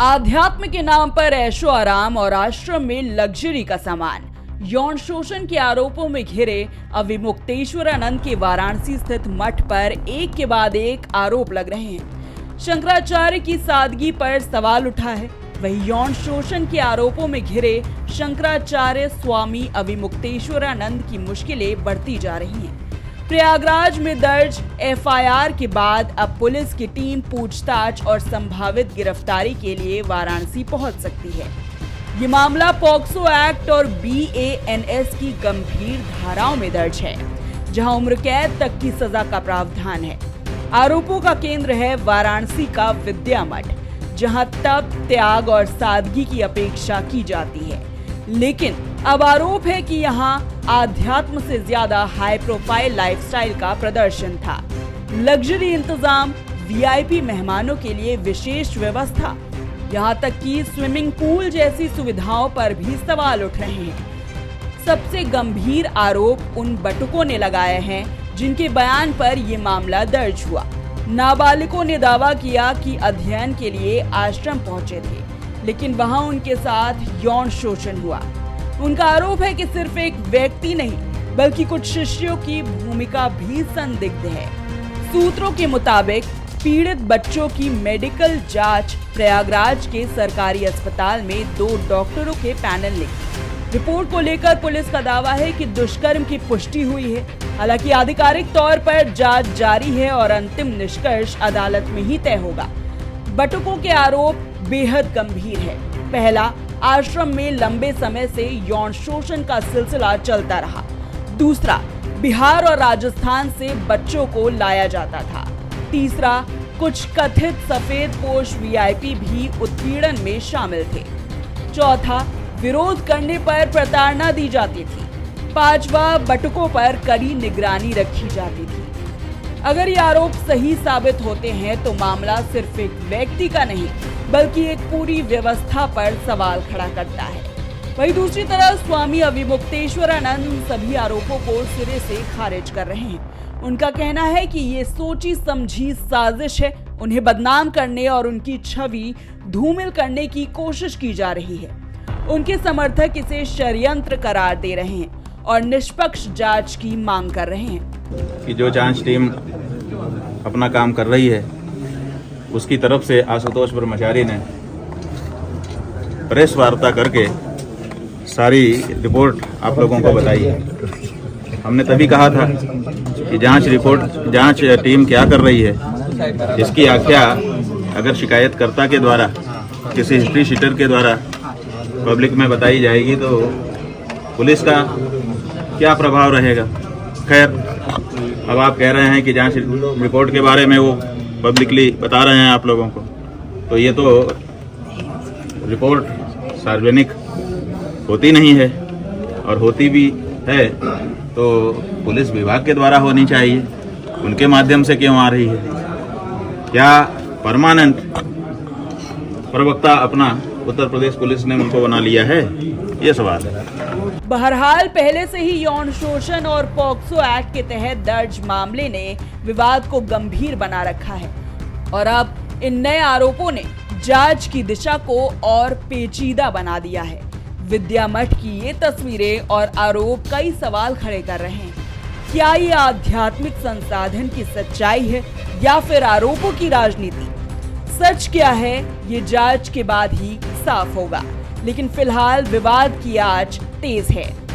आध्यात्म के नाम पर ऐशो आराम और आश्रम में लग्जरी का सामान। यौन शोषण के आरोपों में घिरे अविमुक्तेश्वरानंद के वाराणसी स्थित मठ पर एक के बाद एक आरोप लग रहे हैं। शंकराचार्य की सादगी पर सवाल उठा है। वहीं यौन शोषण के आरोपों में घिरे शंकराचार्य स्वामी अविमुक्तेश्वरानंद की मुश्किलें बढ़ती जा रही हैं। प्रयागराज में दर्ज एफआईआर के बाद अब पुलिस की टीम पूछताछ और संभावित गिरफ्तारी के लिए वाराणसी पहुंच सकती है। ये मामला पॉक्सो एक्ट और बीएनएस की गंभीर धाराओं में दर्ज है, जहां उम्र कैद तक की सजा का प्रावधान है। आरोपों का केंद्र है वाराणसी का विद्या मठ, जहां तप, त्याग और सादगी की अपेक्षा की जाती है। लेकिन अब आरोप है कि यहां आध्यात्म से ज्यादा हाई प्रोफाइल लाइफस्टाइल का प्रदर्शन था। लग्जरी इंतजाम, वीआईपी मेहमानों के लिए विशेष व्यवस्था, यहां तक कि स्विमिंग पूल जैसी सुविधाओं पर भी सवाल उठ रहे हैं। सबसे गंभीर आरोप उन बटुकों ने लगाए हैं जिनके बयान पर यह मामला दर्ज हुआ। नाबालिगों ने दावा किया कि अध्ययन के लिए आश्रम पहुंचे थे, लेकिन वहां उनके साथ यौन शोषण हुआ। उनका आरोप है कि सिर्फ एक व्यक्ति नहीं, बल्कि कुछ शिष्यों की भूमिका भी संदिग्ध है। सूत्रों के मुताबिक पीड़ित बच्चों की मेडिकल जांच प्रयागराज के सरकारी अस्पताल में 2 डॉक्टरों के पैनल ने की। रिपोर्ट को लेकर पुलिस का दावा है कि दुष्कर्म की पुष्टि हुई है। हालांकि आधिकारिक तौर पर जांच जारी है और अंतिम निष्कर्ष अदालत में ही तय होगा। बटुकों के आरोप बेहद गंभीर है। पहला, आश्रम में लंबे समय से यौन शोषण का सिलसिला चलता रहा। दूसरा, बिहार और राजस्थान से बच्चों को लाया जाता था। तीसरा, कुछ कथित सफेद पोश वीआईपी भी उत्पीड़न में शामिल थे। चौथा, विरोध करने पर प्रताड़ना दी जाती थी। पांचवा, बटुकों पर कड़ी निगरानी रखी जाती थी। अगर ये आरोप सही साबित होते हैं तो मामला सिर्फ एक व्यक्ति का नहीं, बल्कि एक पूरी व्यवस्था पर सवाल खड़ा करता है। वहीं दूसरी तरफ स्वामी अविमुक्तेश्वरानंद सभी आरोपों को सिरे से खारिज कर रहे हैं। उनका कहना है कि ये सोची समझी साजिश है। उन्हें बदनाम करने और उनकी छवि धूमिल करने की कोशिश की जा रही है। उनके समर्थक इसे षड्यंत्र करार दे रहे हैं और निष्पक्ष जांच की मांग कर रहे हैं कि जो जांच टीम अपना काम कर रही है, उसकी तरफ से आशुतोष ब्रह्मचारी ने प्रेस वार्ता करके सारी रिपोर्ट आप लोगों को बताई है। हमने तभी कहा था कि जांच टीम क्या कर रही है, इसकी आख्या अगर शिकायतकर्ता के द्वारा, किसी हिस्ट्री शीटर के द्वारा पब्लिक में बताई जाएगी तो पुलिस का क्या प्रभाव रहेगा। खैर, अब आप कह रहे हैं कि जांच रिपोर्ट के बारे में वो पब्लिकली बता रहे हैं आप लोगों को, तो ये तो रिपोर्ट सार्वजनिक होती नहीं है, और होती भी है तो पुलिस विभाग के द्वारा होनी चाहिए। उनके माध्यम से क्यों आ रही है? क्या परमानेंट प्रवक्ता अपना उत्तर प्रदेश पुलिस ने उनको बना लिया है? ये सवाल है। बहरहाल पहले से ही यौन शोषण और पॉक्सो एक्ट के तहत दर्ज मामले ने विवाद को गंभीर बना रखा है, और अब इन नए आरोपों ने जांच की दिशा को और पेचीदा बना दिया है। विद्या मठ की ये तस्वीरें और आरोप कई सवाल खड़े कर रहे हैं। क्या ये आध्यात्मिक संसाधन की सच्चाई है या फिर आरोपों की राजनीति? सच क्या है, ये जांच के बाद ही साफ होगा। लेकिन फिलहाल विवाद की आंच तेज है।